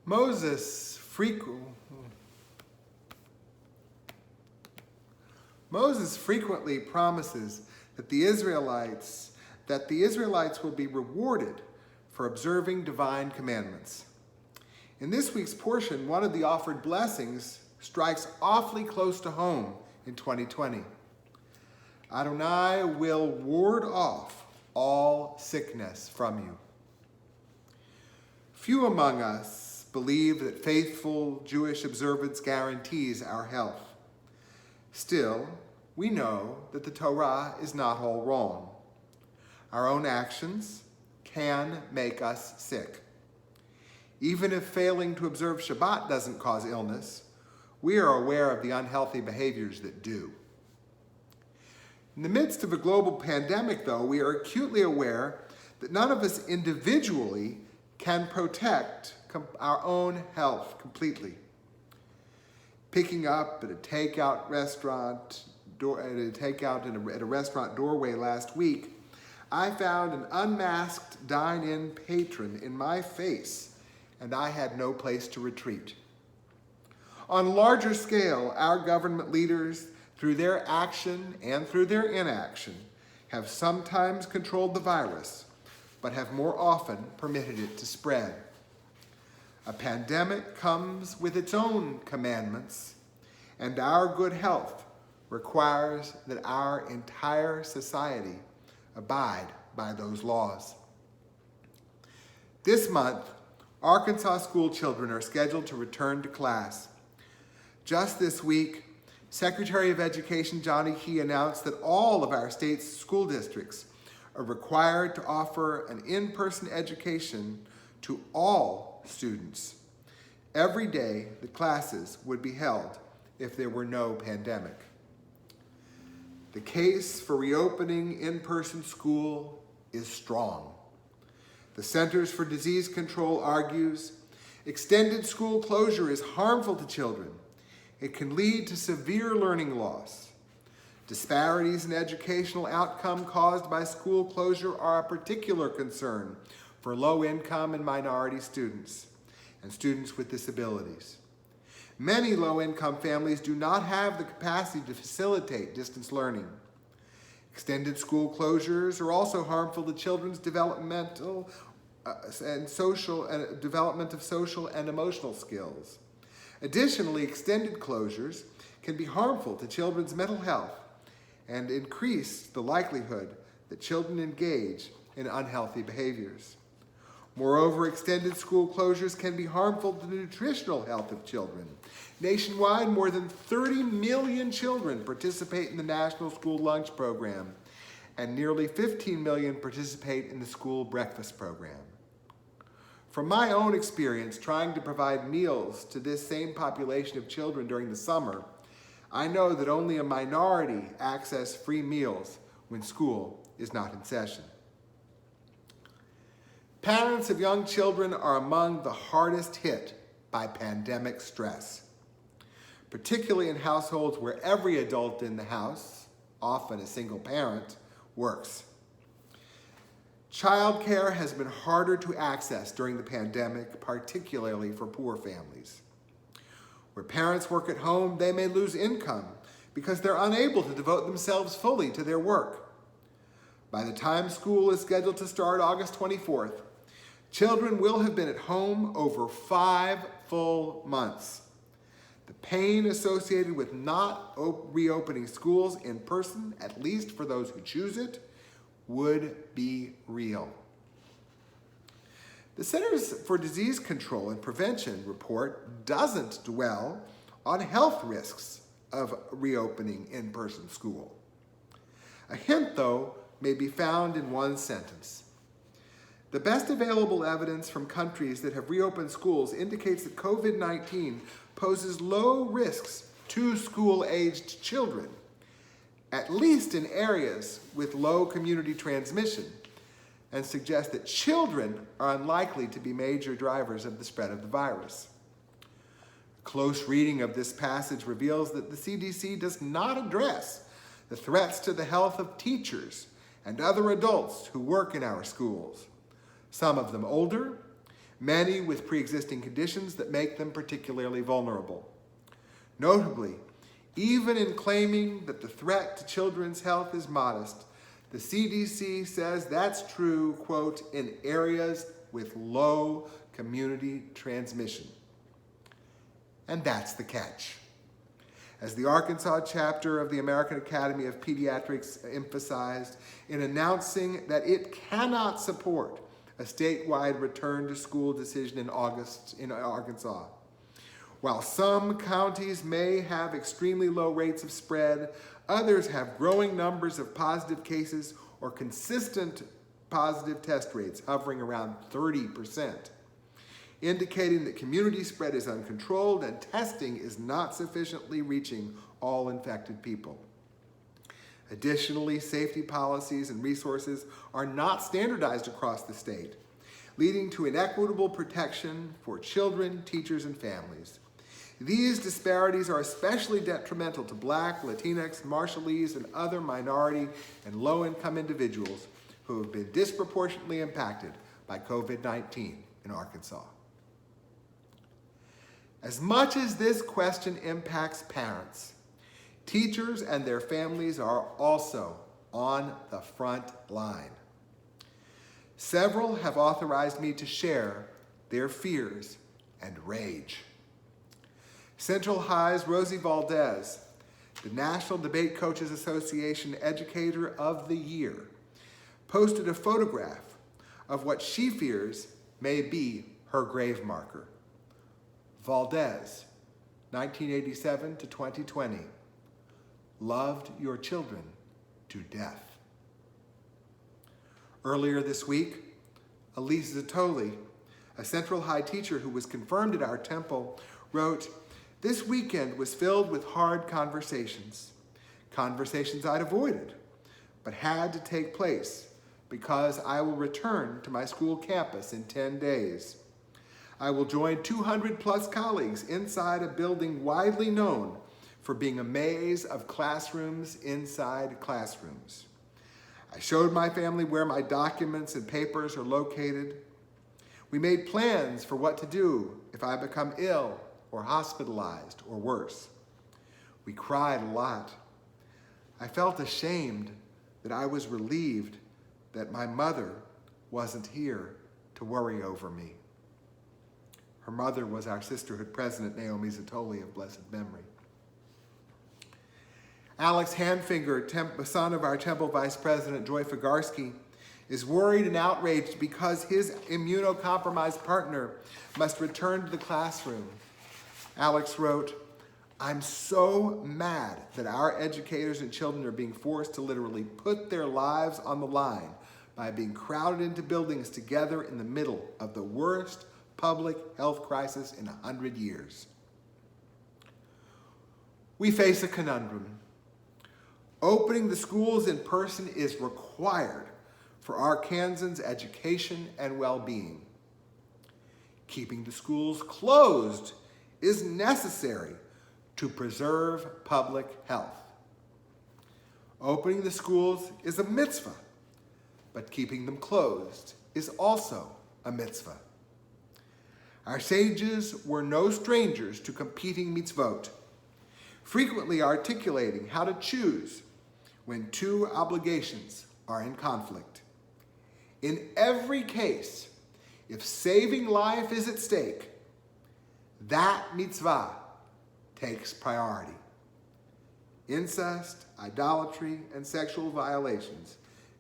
Moses frequently promises that the Israelites will be rewarded for observing divine commandments. In this week's portion, one of the offered blessings strikes awfully close to home in 2020. Adonai will ward off all sickness from you. Few among us believe that faithful Jewish observance guarantees our health. Still, we know that the Torah is not all wrong. Our own actions can make us sick. Even if failing to observe Shabbat doesn't cause illness, we are aware of the unhealthy behaviors that do. In the midst of a global pandemic, though, we are acutely aware that none of us individually can protect our own health completely. Picking up at a takeout at a restaurant doorway last week, I found an unmasked dine-in patron in my face, and I had no place to retreat. On a larger scale, our government leaders, through their action and through their inaction, have sometimes controlled the virus, but have more often permitted it to spread. A pandemic comes with its own commandments, and our good health requires that our entire society abide by those laws. This month, Arkansas school children are scheduled to return to class. Just this week, Secretary of Education Johnny Key announced that all of our state's school districts are required to offer an in-person education to all students. Every day, the classes would be held if there were no pandemic. The case for reopening in-person school is strong. The Centers for Disease Control argues extended school closure is harmful to children. It can lead to severe learning loss. Disparities in educational outcome caused by school closure are a particular concern for low-income and minority students and students with disabilities. Many low-income families do not have the capacity to facilitate distance learning. Extended school closures are also harmful to children's developmental development of social and emotional skills. Additionally, extended closures can be harmful to children's mental health and increase the likelihood that children engage in unhealthy behaviors. Moreover, extended school closures can be harmful to the nutritional health of children. Nationwide, more than 30 million children participate in the National School Lunch Program, and nearly 15 million participate in the School Breakfast Program. From my own experience trying to provide meals to this same population of children during the summer, I know that only a minority access free meals when school is not in session. Parents of young children are among the hardest hit by pandemic stress, particularly in households where every adult in the house, often a single parent, works. Childcare has been harder to access during the pandemic, particularly for poor families. Where parents work at home, they may lose income because they're unable to devote themselves fully to their work. By the time school is scheduled to start August 24th, children will have been at home over 5 full months. The pain associated with not reopening schools in person, at least for those who choose it, would be real. The Centers for Disease Control and Prevention report doesn't dwell on health risks of reopening in-person school. A hint, though, may be found in one sentence. The best available evidence from countries that have reopened schools indicates that COVID-19 poses low risks to school-aged children, at least in areas with low community transmission, and suggests that children are unlikely to be major drivers of the spread of the virus. A close reading of this passage reveals that the CDC does not address the threats to the health of teachers and other adults who work in our schools, some of them older, many with pre-existing conditions that make them particularly vulnerable. Notably, even in claiming that the threat to children's health is modest, the CDC says that's true, quote, in areas with low community transmission. And that's the catch. As the Arkansas chapter of the American Academy of Pediatrics emphasized in announcing that it cannot support a statewide return to school decision in August in Arkansas. While some counties may have extremely low rates of spread, others have growing numbers of positive cases or consistent positive test rates hovering around 30%, indicating that community spread is uncontrolled and testing is not sufficiently reaching all infected people. Additionally, safety policies and resources are not standardized across the state, leading to inequitable protection for children, teachers, and families. These disparities are especially detrimental to Black, Latinx, Marshallese, and other minority and low-income individuals who have been disproportionately impacted by COVID-19 in Arkansas. As much as this question impacts parents, teachers and their families are also on the front line. Several have authorized me to share their fears and rage. Central High's Rosie Valdez, the National Debate Coaches Association Educator of the Year, posted a photograph of what she fears may be her grave marker. Valdez, 1987 to 2020, loved your children to death. Earlier this week, Elise Zatoli, a Central High teacher who was confirmed at our temple, wrote, "This weekend was filled with hard conversations I'd avoided, but had to take place because I will return to my school campus in 10 days. I will join 200 plus colleagues inside a building widely known for being a maze of classrooms inside classrooms. I showed my family where my documents and papers are located. We made plans for what to do if I become ill or hospitalized or worse. We cried a lot. I felt ashamed that I was relieved that my mother wasn't here to worry over me." Her mother was our sisterhood president, Naomi Zatoli of blessed memory. Alex Handfinger, son of our temple vice president, Joy Figarski, is worried and outraged because his immunocompromised partner must return to the classroom. Alex wrote, "I'm so mad that our educators and children are being forced to literally put their lives on the line by being crowded into buildings together in the middle of the worst public health crisis in 100 years. We face a conundrum. Opening the schools in person is required for Arkansans' education and well-being. Keeping the schools closed is necessary to preserve public health. Opening the schools is a mitzvah, but keeping them closed is also a mitzvah. Our sages were no strangers to competing mitzvot, frequently articulating how to choose when two obligations are in conflict. In every case, if saving life is at stake, that mitzvah takes priority. Incest, idolatry, and sexual violations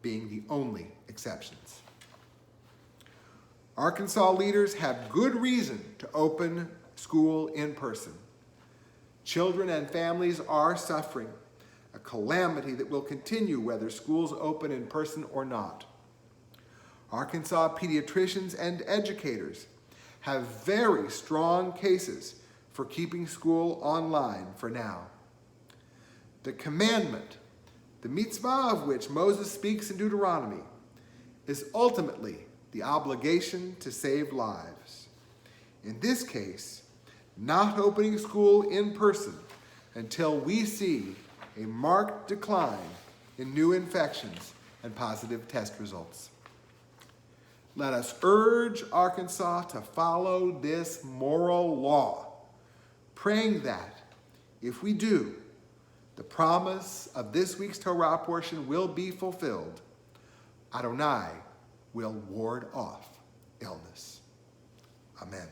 being the only exceptions. Arkansas leaders have good reason to open school in person. Children and families are suffering, a calamity that will continue whether schools open in person or not. Arkansas pediatricians and educators have very strong cases for keeping school online for now. The commandment, the mitzvah of which Moses speaks in Deuteronomy, is ultimately the obligation to save lives. In this case, not opening school in person until we see a marked decline in new infections and positive test results. Let us urge Arkansas to follow this moral law, praying that if we do, the promise of this week's Torah portion will be fulfilled. Adonai will ward off illness. Amen.